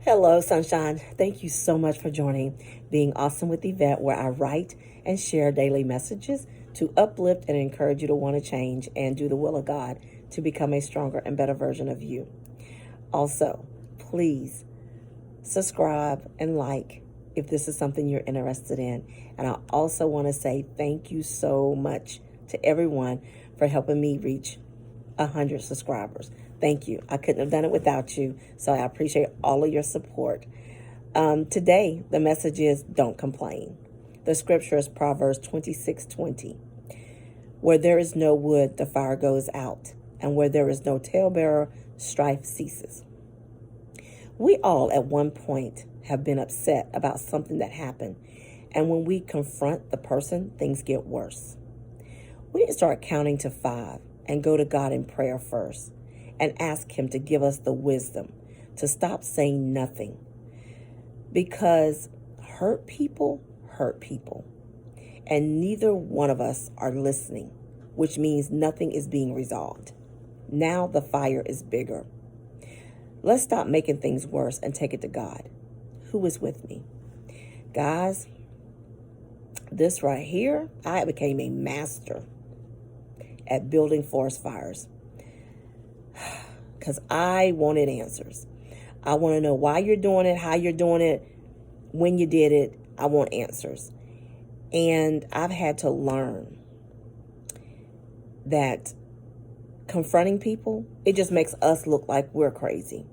Hello, sunshine. Thank you so much for joining Being Awesome with Yvette, where I write and share daily messages to uplift and encourage you to want to change and do the will of God to become a stronger and better version of you. Also, please subscribe and like if this is something you're interested in. And I also want to say thank you so much to everyone for helping me reach 100 subscribers. Thank you. I couldn't have done it without you. So I appreciate all of your support. Today, the message is don't complain. The scripture is Proverbs 26:20. Where there is no wood, the fire goes out. And where there is no talebearer, strife ceases. We all at one point have been upset about something that happened. And when we confront the person, things get worse. We need to start counting to 5 and go to God in prayer first and ask Him to give us the wisdom to stop saying nothing. Because hurt people. And neither one of us are listening, which means nothing is being resolved. Now the fire is bigger. Let's stop making things worse and take it to God. Who is with me? Guys, this right here, I became a master at building forest fires. Because I wanted answers. I want to know why you're doing it, how you're doing it, when you did it. I want answers. And I've had to learn that confronting people, it just makes us look like we're crazy.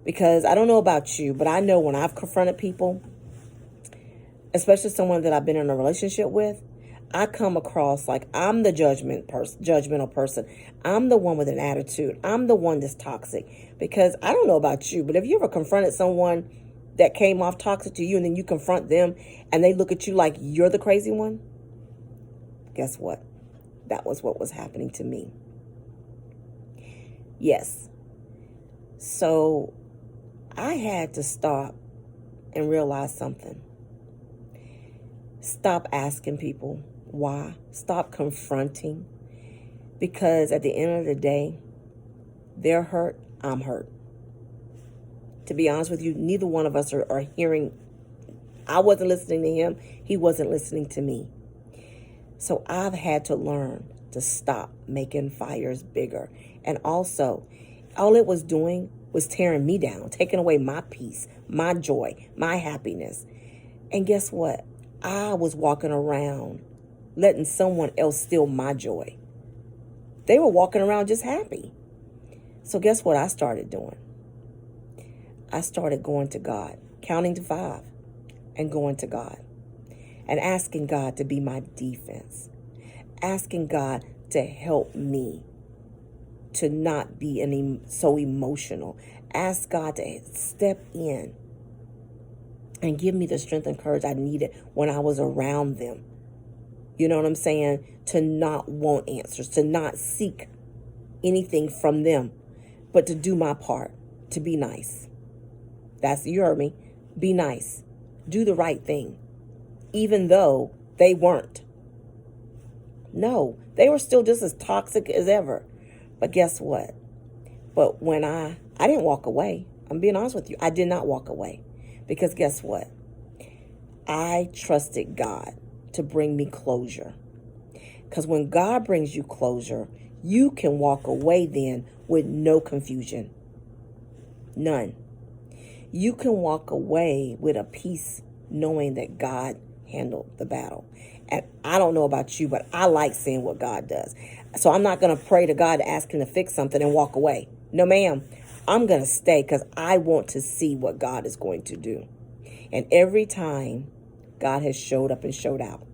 Because I don't know about you, but I know when I've confronted people, especially someone that I've been in a relationship with, I come across like I'm the judgmental person. I'm the one with an attitude. I'm the one that's toxic. Because I don't know about you, but have you ever confronted someone that came off toxic to you and then you confront them and they look at you like you're the crazy one? Guess what? That was what was happening to me. Yes. So I had to stop and realize something. Stop asking people why. Stop confronting. Because at the end of the day, they're hurt, I'm hurt. To be honest with you, neither one of us are hearing. I wasn't listening to him. He wasn't listening to me. So I've had to learn to stop making fires bigger. And also, all it was doing was tearing me down, taking away my peace, my joy, my happiness. And guess what? I was walking around letting someone else steal my joy. They were walking around just happy. So guess what I started doing? I started going to God, counting to 5 and going to God and asking God to be my defense, asking God to help me to not be so emotional. Ask God to step in and give me the strength and courage I needed when I was around them. You know what I'm saying? To not want answers, to not seek anything from them, but to do my part, to be nice. You heard me. Be nice. Do the right thing. Even though they weren't. No, they were still just as toxic as ever. But guess what? But when I didn't walk away. I'm being honest with you. I did not walk away. Because guess what? I trusted God to bring me closure. Because when God brings you closure, you can walk away then with no confusion. None. You can walk away with a peace knowing that God handled the battle. And I don't know about you, but I like seeing what God does. So I'm not going to pray to God to ask Him to fix something and walk away. No, ma'am. I'm going to stay because I want to see what God is going to do. And every time God has showed up and showed out.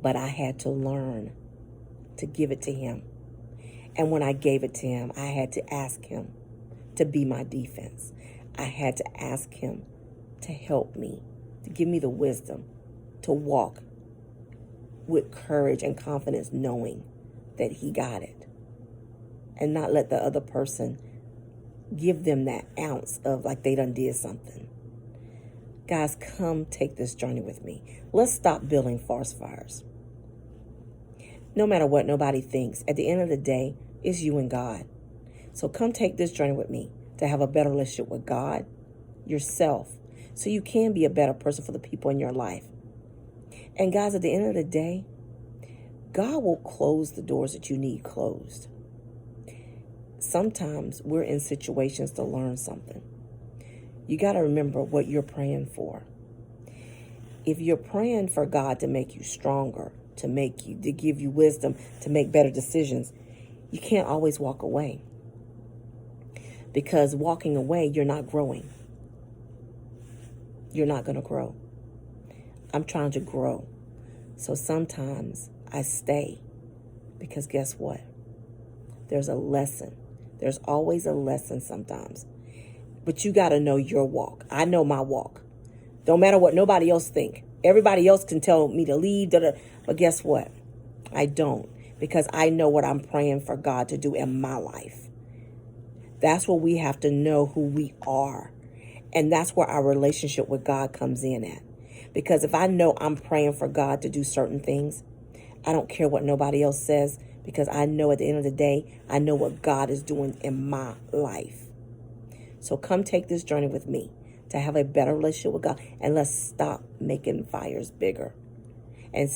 But I had to learn to give it to Him. And when I gave it to Him, I had to ask Him to be my defense. I had to ask Him to help me, to give me the wisdom to walk with courage and confidence, knowing that He got it. And not let the other person give them that ounce of like they done did something. Guys, come take this journey with me. Let's stop building forest fires. No matter what nobody thinks, at the end of the day, it's you and God. So come take this journey with me. to have a better relationship with God, yourself, so you can be a better person for the people in your life. And guys, at the end of the day, God will close the doors that you need closed. Sometimes we're in situations to learn something. You got to remember what you're praying for. If you're praying for God to make you stronger, to give you wisdom, to make better decisions, you can't always walk away. Because walking away, you're not growing. You're not going to grow. I'm trying to grow. So sometimes I stay. Because guess what? There's a lesson. There's always a lesson sometimes. But you got to know your walk. I know my walk. Don't matter what nobody else think. Everybody else can tell me to leave. But guess what? I don't. Because I know what I'm praying for God to do in my life. That's where we have to know who we are. And that's where our relationship with God comes in at. Because if I know I'm praying for God to do certain things, I don't care what nobody else says, because I know at the end of the day, I know what God is doing in my life. So come take this journey with me to have a better relationship with God. And let's stop making fires bigger. And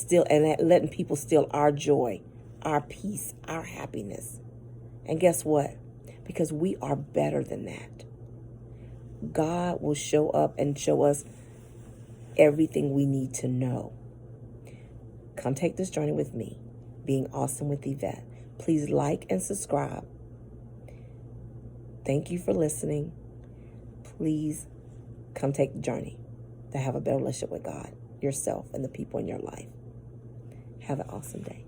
letting people steal our joy, our peace, our happiness. And guess what? Because we are better than that. God will show up and show us everything we need to know. Come take this journey with me, Being Awesome with Yvette. Please like and subscribe. Thank you for listening. Please come take the journey to have a better relationship with God, yourself, and the people in your life. Have an awesome day.